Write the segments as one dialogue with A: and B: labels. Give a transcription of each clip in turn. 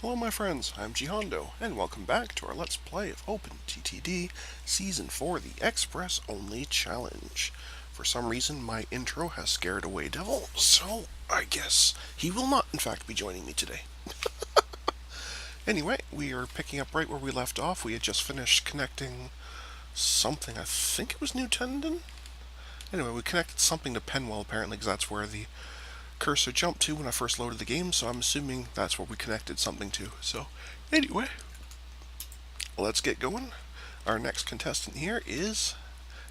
A: Hello my friends, I'm GHondo, and welcome back to our Let's Play of OpenTTD Season 4, the Express Only Challenge. For some reason, my intro has scared away Devil, so I guess he will not, in fact, be joining me today. Anyway, we are picking up right where we left off. We had just finished connecting something, I think it was New Tendon? Anyway, we connected something to Penwell, apparently, because that's where the cursor jumped to when I first loaded the game, so I'm assuming that's where we connected something to. So, anyway, let's get going. Our next contestant here is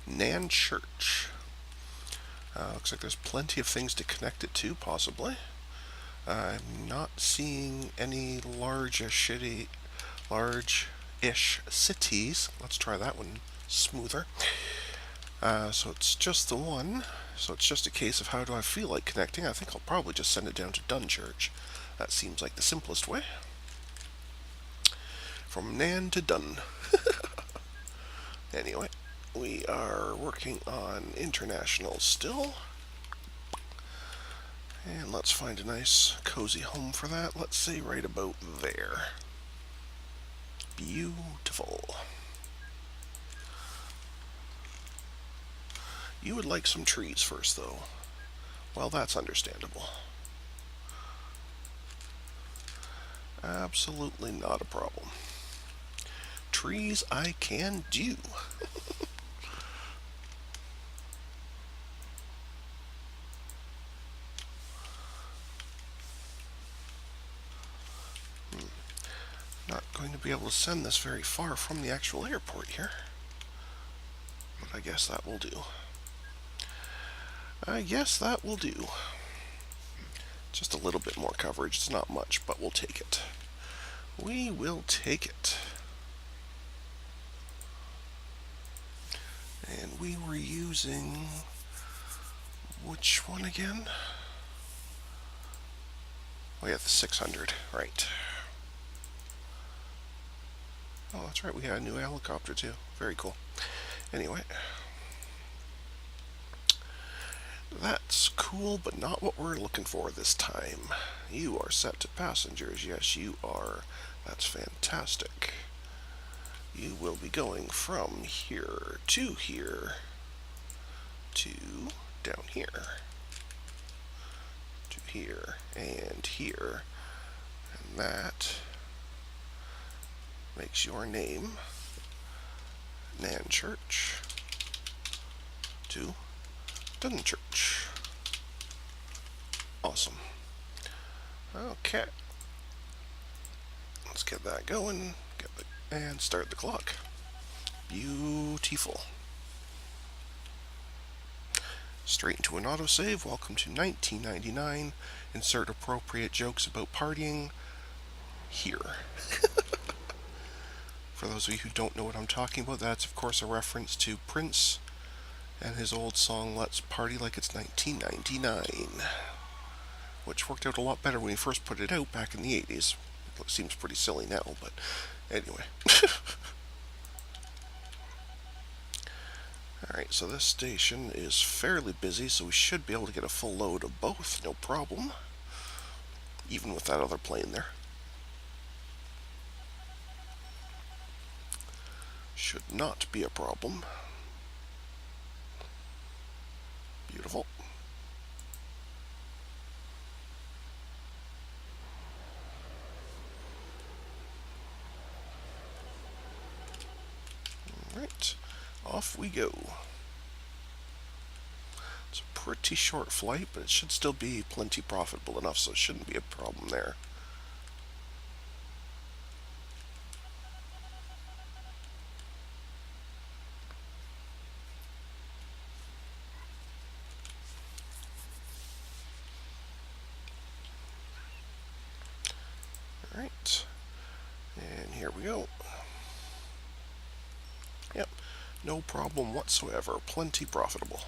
A: Nan Church. Looks like there's plenty of things to connect it to, possibly. I'm not seeing any large-ish cities. Let's try that one smoother. So it's just the one. So it's just a case of how do I feel like connecting. I think I'll probably just send it down to Dunchurch. That seems like the simplest way. From Nan to Dun. Anyway, we are working on international still. And let's find a nice, cozy home for that. Let's say right about there. Beautiful. You would like some trees first, though. Well, that's understandable. Absolutely not a problem. Trees I can do. Not going to be able to send this very far from the actual airport here. But I guess that will do. Just a little bit more coverage. It's not much, but we'll take it. We will take it. And we were using... which one again? Oh yeah, the 600, right. Oh, that's right, we had a new helicopter too. Very cool. Anyway. That's cool, but not what we're looking for this time. You are set to passengers. Yes, you are. That's fantastic. You will be going from here to down here, to here, and here. And that makes your name Nan Church to Dunchurch. Awesome. Okay. Let's get that going. And start the clock. Beautiful. Straight into an autosave. Welcome to 1999. Insert appropriate jokes about partying here. For those of you who don't know what I'm talking about, that's of course a reference to Prince and his old song, Let's Party Like It's 1999, which worked out a lot better when he first put it out back in the 80s. It seems pretty silly now, but anyway. Alright, so this station is fairly busy, so we should be able to get a full load of both, no problem, even with that other plane there. Should not be a problem. Beautiful. Alright, off we go. It's a pretty short flight, but it should still be plenty profitable enough, so it shouldn't be a problem there. Alright, and here we go. Yep, no problem whatsoever, plenty profitable.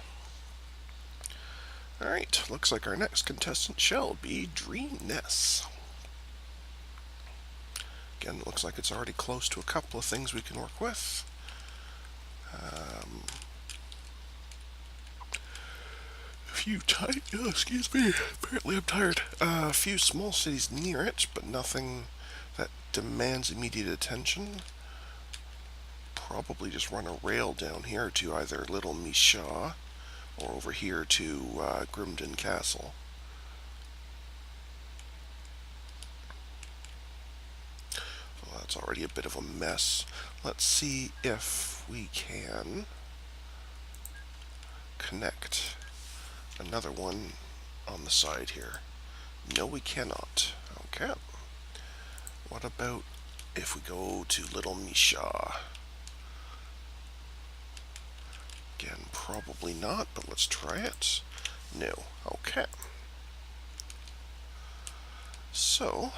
A: Alright, looks like our next contestant shall be Dreeness. Again, it looks like it's already close to a couple of things we can work with. excuse me, apparently I'm tired. A few small cities near it, but nothing that demands immediate attention. Probably just run a rail down here to either Little Misha or over here to Grimden Castle. Well, that's already a bit of a mess. Let's see if we can connect another one on the side here. No, we cannot. Okay. What about if we go to Little Misha? Again, probably not, but let's try it. No. Okay. So,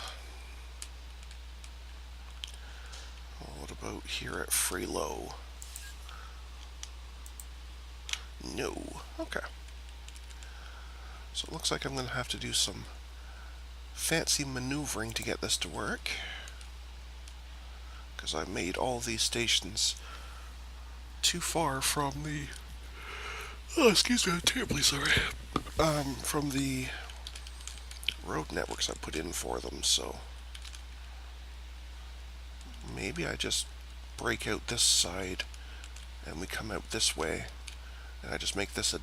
A: what about here at Frelo? No. Okay. So it looks like I'm going to have to do some fancy maneuvering to get this to work, because I made all these stations too far from the... Oh, excuse me, I'm terribly sorry. From the road networks I put in for them, so maybe I just break out this side and we come out this way, and I just make this a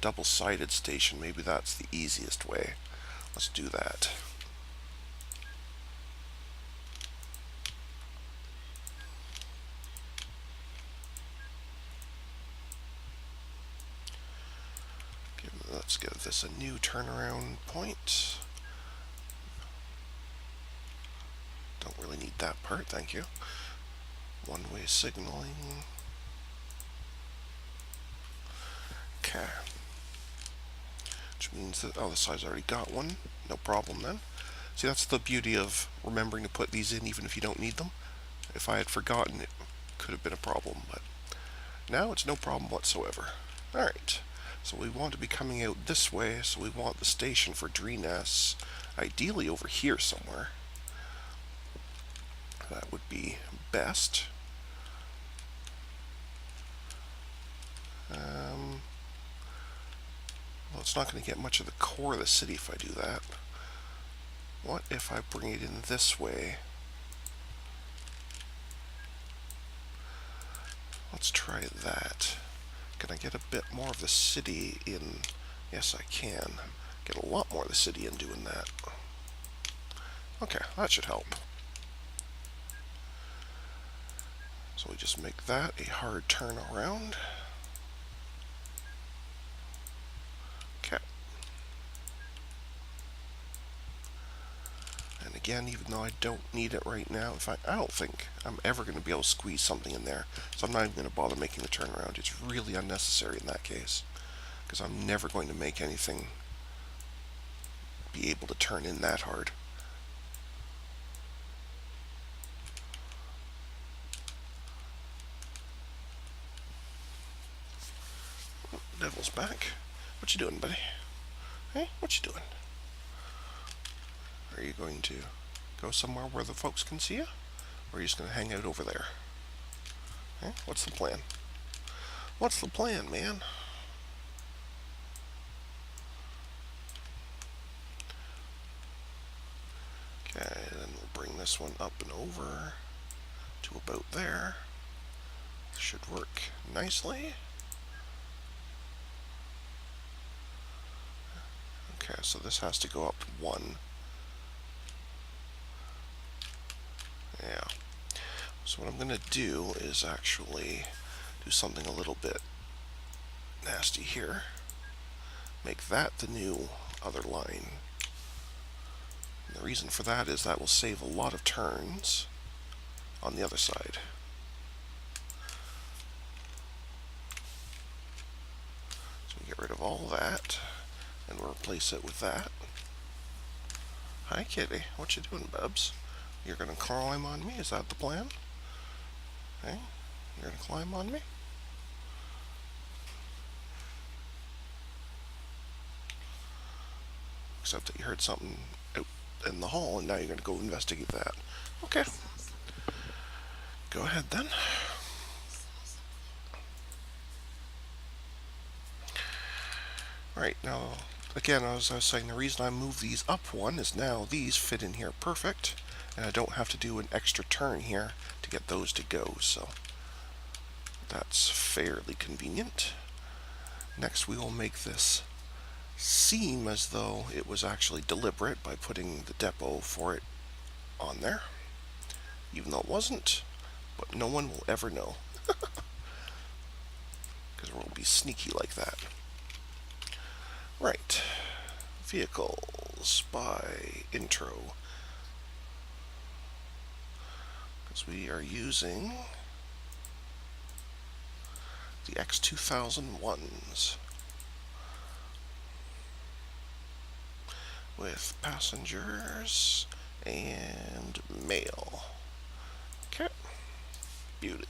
A: double-sided station. Maybe that's the easiest way. Let's do that. Let's give this a new turnaround point. Don't really need that part, thank you. One-way signaling. Okay. Which means that, oh, this side's already got one. No problem then. See, that's the beauty of remembering to put these in even if you don't need them. If I had forgotten, it could have been a problem, but now it's no problem whatsoever. Alright. So we want to be coming out this way, so we want the station for Dreeness ideally over here somewhere. That would be best. Well, it's not going to get much of the core of the city if I do that. What if I bring it in this way? Let's try that. Can I get a bit more of the city in? Yes, I can. Get a lot more of the city in doing that. Okay, that should help. So we just make that a hard turn around. Okay. And again, even though I don't need it right now, in fact, I don't think I'm ever going to be able to squeeze something in there. So I'm not even going to bother making the turnaround. It's really unnecessary in that case, because I'm never going to make anything be able to turn in that hard. Oh, Devil's back. What you doing, buddy? Hey, what you doing? Are you going to go somewhere where the folks can see you? Or are you just going to hang out over there? Hey, what's the plan? What's the plan, man? Okay, then we'll bring this one up and over to about there. Should work nicely. Okay, so this has to go up 1. Yeah. So what I'm going to do is actually do something a little bit nasty here. Make that the new other line. And the reason for that is that will save a lot of turns on the other side. So we get rid of all that, and we'll replace it with that. Hi, kitty. What you doing, bubs? You're going to climb on me? Is that the plan? Hey, you're going to climb on me? Except that you heard something out in the hall, and now you're going to go investigate that. Okay. Go ahead, then. Alright, now, again, as I was saying, the reason I moved these up one is now these fit in here perfect, and I don't have to do an extra turn here to get those to go, so that's fairly convenient. Next, we will make this seem as though it was actually deliberate by putting the depot for it on there, even though it wasn't, but no one will ever know, because we'll be sneaky like that. Right, vehicles by intro, because we are using the X2001s with passengers and mail. Okay, beauty.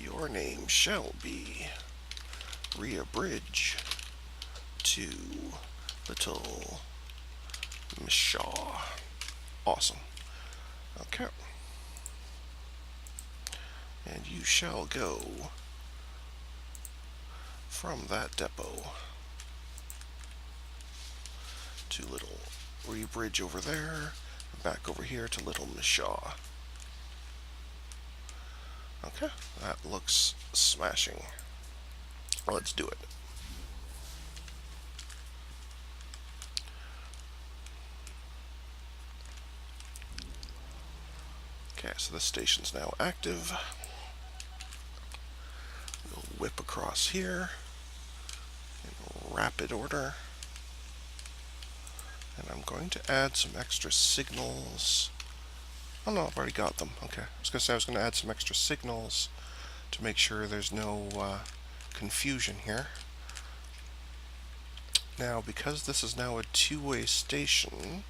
A: Your name shall be Rhea Bridge to Little Miss Shaw. Awesome. Okay. And you shall go from that depot to Little Rhea Bridge over there, and back over here to Little Miss Shaw. Okay, that looks smashing. Let's do it. Okay, so this station's now active. We'll whip across here in rapid order. And I'm going to add some extra signals. Oh no, I've already got them. Okay, I was going to say I was going to add some extra signals to make sure there's no confusion here. Now, because this is now a two-way station,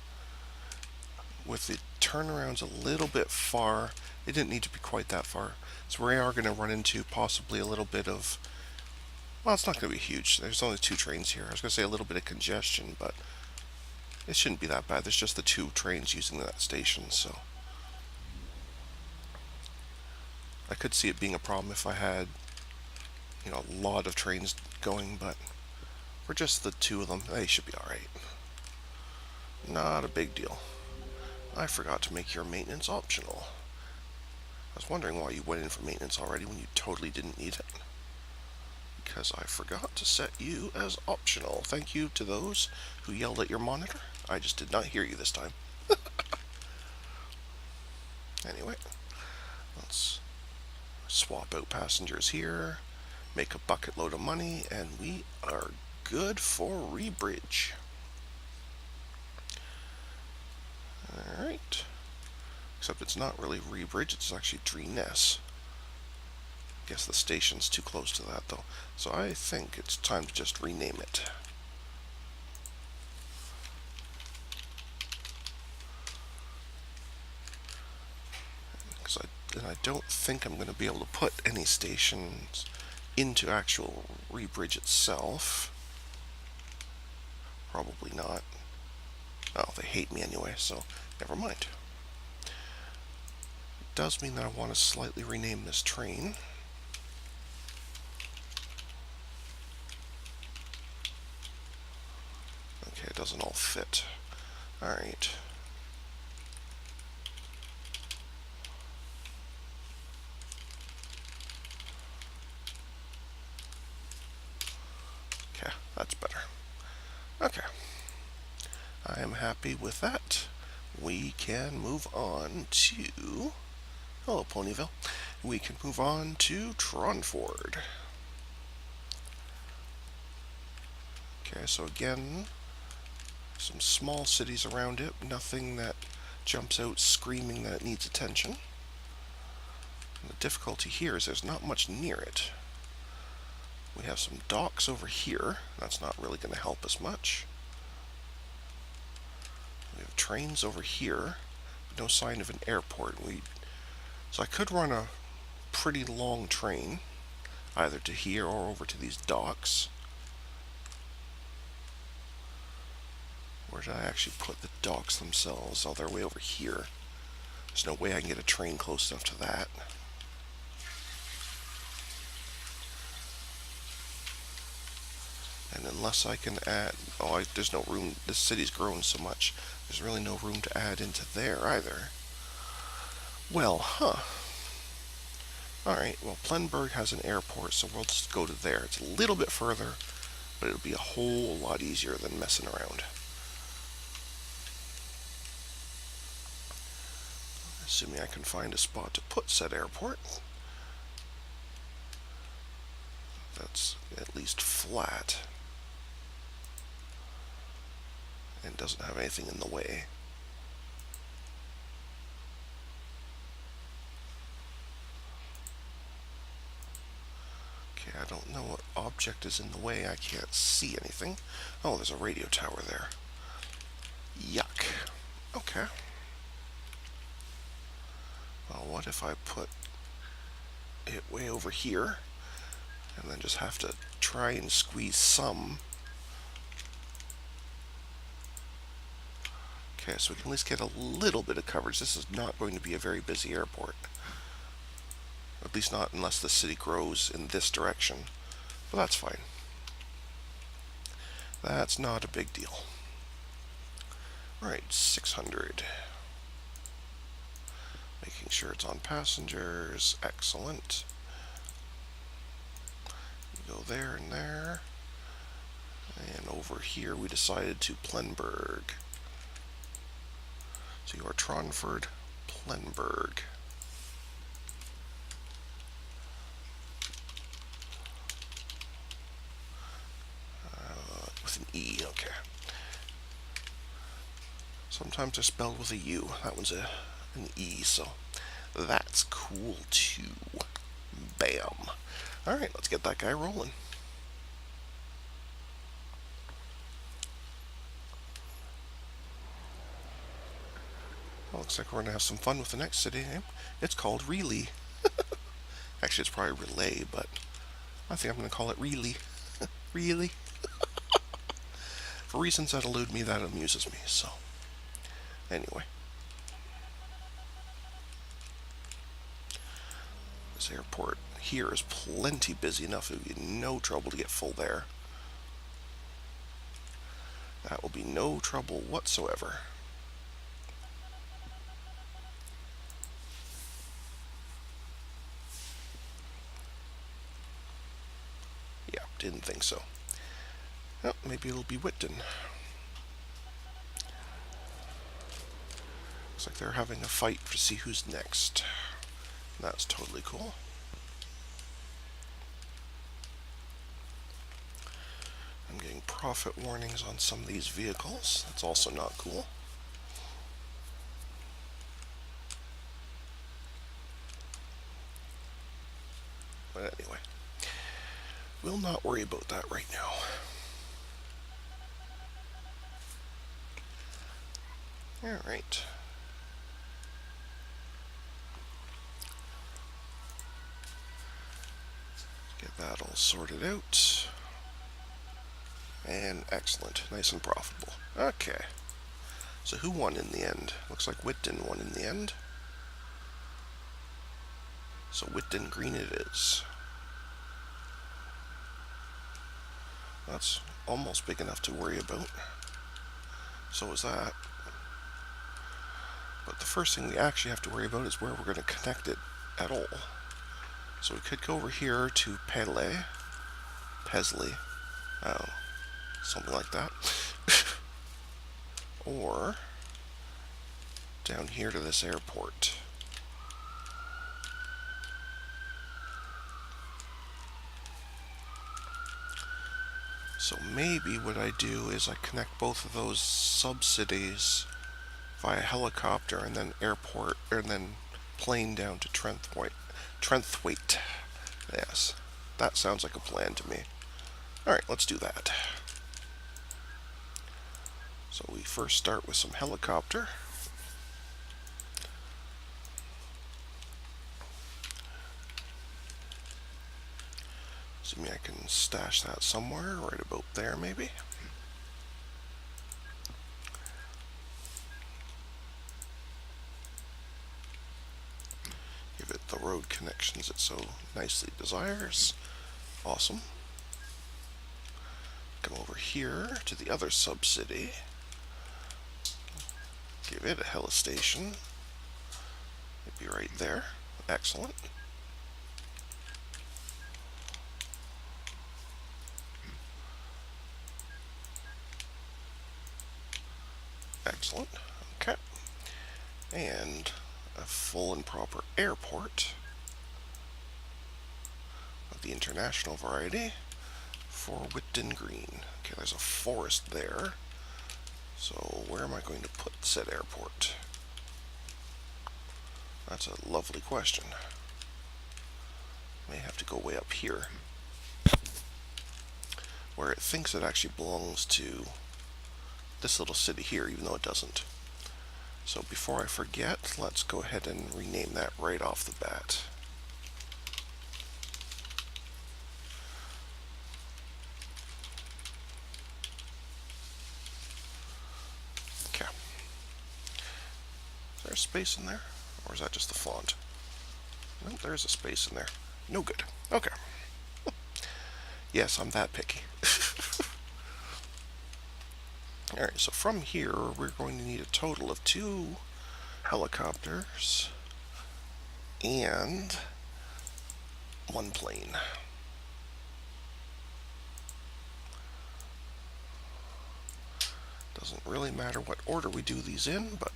A: with the turnarounds a little bit far, it didn't need to be quite that far. So we are going to run into possibly a little bit of, well, it's not going to be huge. There's only two trains here. I was going to say a little bit of congestion, but it shouldn't be that bad. There's just the two trains using that station, so I could see it being a problem if I had, you know, a lot of trains going, but for just the two of them, they should be alright. Not a big deal. I forgot to make your maintenance optional. I was wondering why you went in for maintenance already when you totally didn't need it. Because I forgot to set you as optional. Thank you to those who yelled at your monitor. I just did not hear you this time. Anyway, let's swap out passengers here, make a bucket load of money, and we are good for rebridge. Alright. Except it's not really rebridge, it's actually Dreeness. Guess the station's too close to that though. So I think it's time to just rename it. And I don't think I'm going to be able to put any stations into actual rebridge itself. Probably not. Oh, they hate me anyway, so never mind. It does mean that I want to slightly rename this train. Okay, it doesn't all fit. Alright. Okay, that's better. Okay. I am happy with that. We can move on to... Hello, Ponyville. We can move on to Tronford. Okay, so again, some small cities around it, nothing that jumps out screaming that it needs attention. And the difficulty here is there's not much near it. We have some docks over here. That's not really going to help us much. We have trains over here. No sign of an airport. So I could run a pretty long train, either to here or over to these docks. Where did I actually put the docks themselves? Oh, they're way over here. There's no way I can get a train close enough to that. And unless I can add... Oh, there's no room. This city's grown so much. There's really no room to add into there either. Well, Alright, well, Plenberg has an airport, so we'll just go to there. It's a little bit further, but it'll be a whole lot easier than messing around. Assuming I can find a spot to put said airport. That's at least flat. And doesn't have anything in the way. Okay, I don't know what object is in the way. I can't see anything. Oh, there's a radio tower there. Yuck. Okay. Well, what if I put it way over here, and then just have to try and squeeze some. Okay, so we can at least get a little bit of coverage. This is not going to be a very busy airport. At least not unless the city grows in this direction. But that's fine. That's not a big deal. Alright, 600. Making sure it's on passengers. Excellent. Go there and there. And over here we decided to Plenberg. So you are Tronford, Plenberg. With an E, okay. Sometimes they're spelled with a U. That one's an E, so that's cool too. Bam. Alright, let's get that guy rolling. Well, looks like we're going to have some fun with the next city. It's called Relay. Actually, it's probably Relay, but I think I'm going to call it Relay. Really? For reasons that elude me, that amuses me, so. Anyway. This airport here is plenty busy enough. It would be no trouble to get full there. That will be no trouble whatsoever. Yeah, didn't think so. Well, maybe it'll be Whitton. Looks like they're having a fight to see who's next. That's totally cool. I'm getting profit warnings on some of these vehicles. That's also not cool. But anyway, we'll not worry about that right now. Alright. Get that all sorted out. And excellent. Nice and profitable. Okay. So who won in the end? Looks like Whitton won in the end. So Whitton Green it is. That's almost big enough to worry about. So is that. But the first thing we actually have to worry about is where we're going to connect it at all. So we could go over here to Pesley, something like that. Or down here to this airport. So maybe what I do is I connect both of those sub-cities via helicopter and then airport, and then plane down to Trenthwaite. Yes, that sounds like a plan to me. Alright, let's do that. So we first start with some helicopter. Assuming I can stash that somewhere, right about there maybe. Give it the road connections it so nicely desires. Awesome. come over here to the other sub-city. Give it a hellistation. It'd be right there. Excellent. Excellent. Okay. And a full and proper airport of the international variety for Whitton Green. Okay, there's a forest there. So where am I going to put said airport? That's a lovely question. May have to go way up here, where it thinks it actually belongs to this little city here, even though it doesn't. So before I forget, let's go ahead and rename that right off the bat. Okay. Is there a space in there? Or is that just the font? No, there's a space in there. No good. Okay. Yes, I'm that picky. Alright, so from here, we're going to need a total of 2 helicopters and 1 plane. Doesn't really matter what order we do these in, but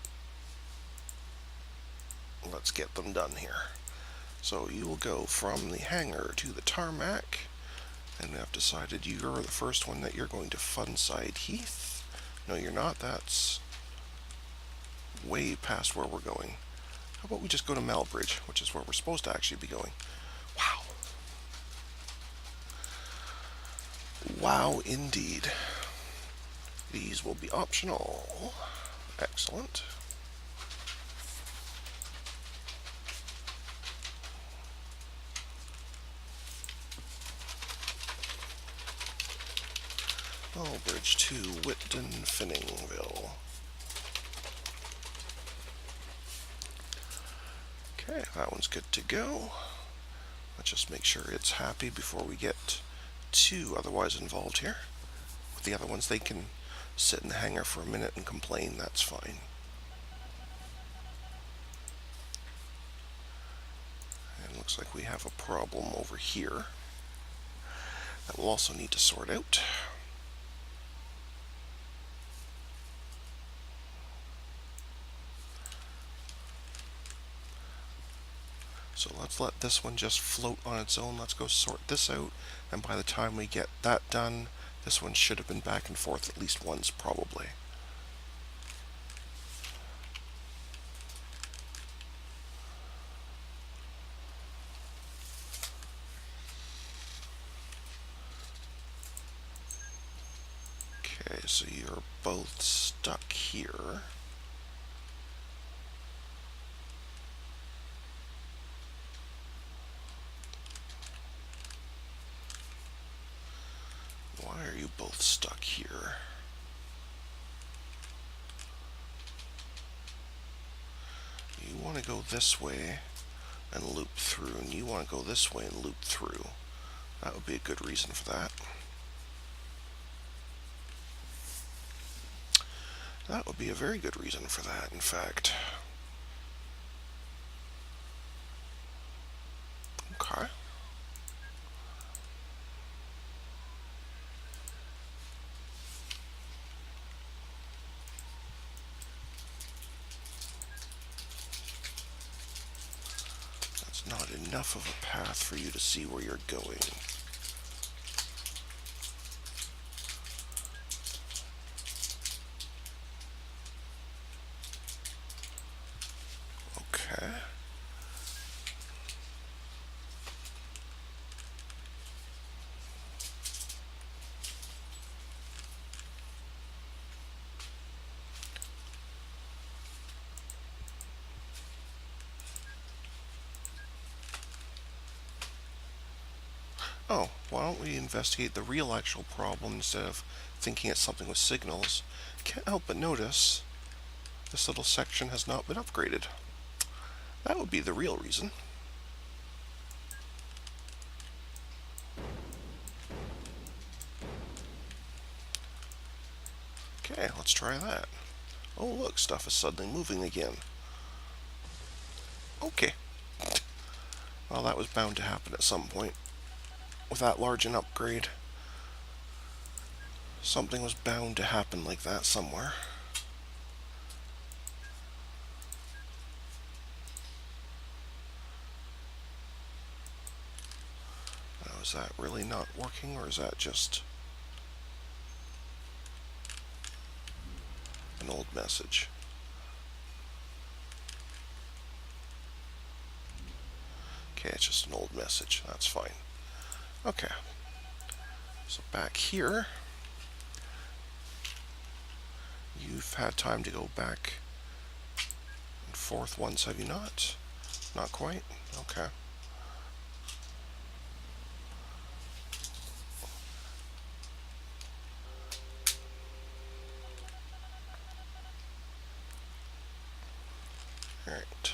A: let's get them done here. So you will go from the hangar to the tarmac, and I've decided you're the first one that you're going to Funside Heath. No, you're not. That's way past where we're going. How about we just go to Malbridge, which is where we're supposed to actually be going. Wow. Wow, indeed. These will be optional. Excellent. Malbridge to Whitton, Finningville. Okay, that one's good to go. Let's just make sure it's happy before we get too otherwise involved here. With the other ones, they can sit in the hangar for a minute and complain, that's fine. And it looks like we have a problem over here that we'll also need to sort out. So let's let this one just float on its own. Let's go sort this out, and by the time we get that done, this one should have been back and forth at least once, probably. Okay, so you're both stuck here. Why are you both stuck here? You want to go this way and loop through, and you want to go this way and loop through. That would be a good reason for that. That would be a very good reason for that, in fact. Okay. That's not enough of a path for you to see where you're going. Okay. Oh, why don't we investigate the real actual problem instead of thinking it's something with signals? Can't help but notice this little section has not been upgraded. That would be the real reason. let's try that. Oh look, stuff is suddenly moving again. Okay. Well, that was bound to happen at some point. With that large an upgrade, something was bound to happen like that somewhere. Now, is that really not working, or is that just an old message? Okay, it's just an old message. That's fine. Okay. So back here, you've had time to go back and forth once, have you not? Not quite? Okay. Alright.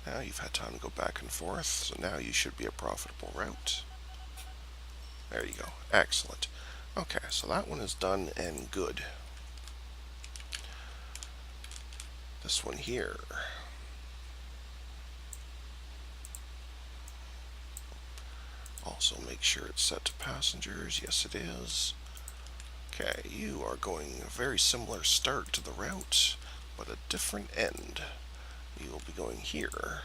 A: Now you've had time to go back and forth, so now you should be a profitable route. There you go. Excellent. Okay, so that one is done and good. This one here. Also make sure it's set to passengers. Yes, it is. Okay, you are going a very similar start to the route, but a different end. You will be going here.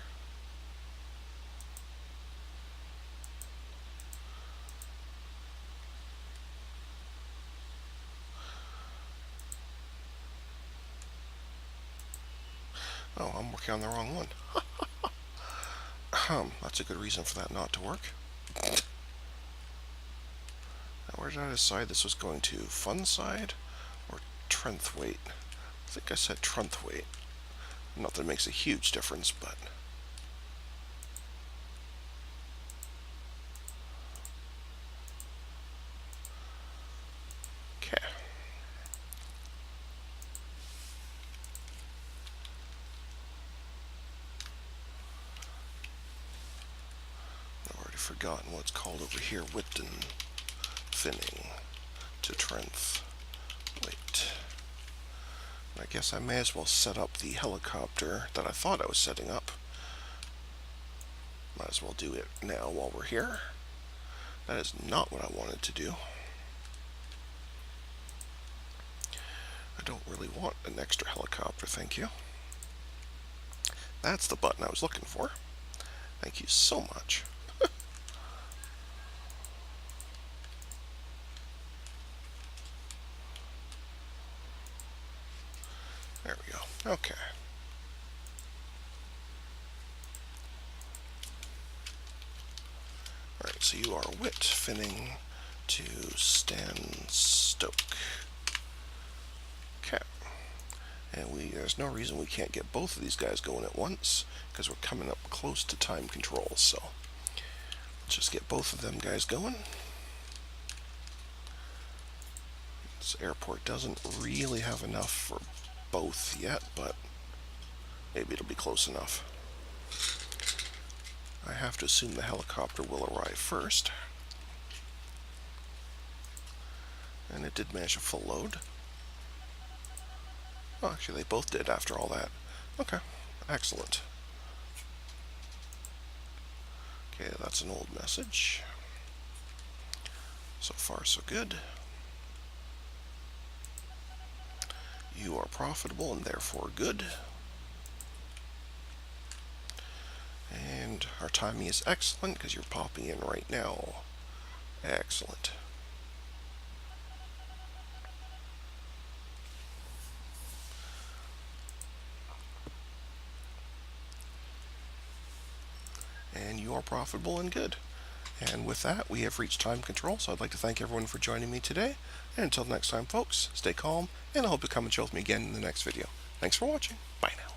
A: Oh, I'm working on the wrong one. That's a good reason for that not to work. Now, where did I decide this was going to? Fun side or Trenthwaite? I think I said Trenthwaite. Not that it makes a huge difference, but... Okay. I've already forgotten what it's called over here. Whitton Finning to Trenthwaite. I guess I may as well set up the helicopter that I thought I was setting up. Might as well do it now while we're here. That is not what I wanted to do. I don't really want an extra helicopter, thank you. That's the button I was looking for. Thank you so much. There we go. Okay. Alright, so you are Whit Finning to Stanstoke. Okay. And there's no reason we can't get both of these guys going at once, because we're coming up close to time control, so let's just get both of them guys going. This airport doesn't really have enough for both yet, but maybe it'll be close enough. I have to assume the helicopter will arrive first. And it did manage a full load. Oh, actually, they both did after all that. Okay, excellent. Okay, that's an old message. So far, so good. You are profitable and therefore good. And our timing is excellent because you're popping in right now. Excellent. And you are profitable and good. And with that, we have reached time control, so I'd like to thank everyone for joining me today. And until next time, folks, stay calm, and I hope you come and chill with me again in the next video. Thanks for watching. Bye now.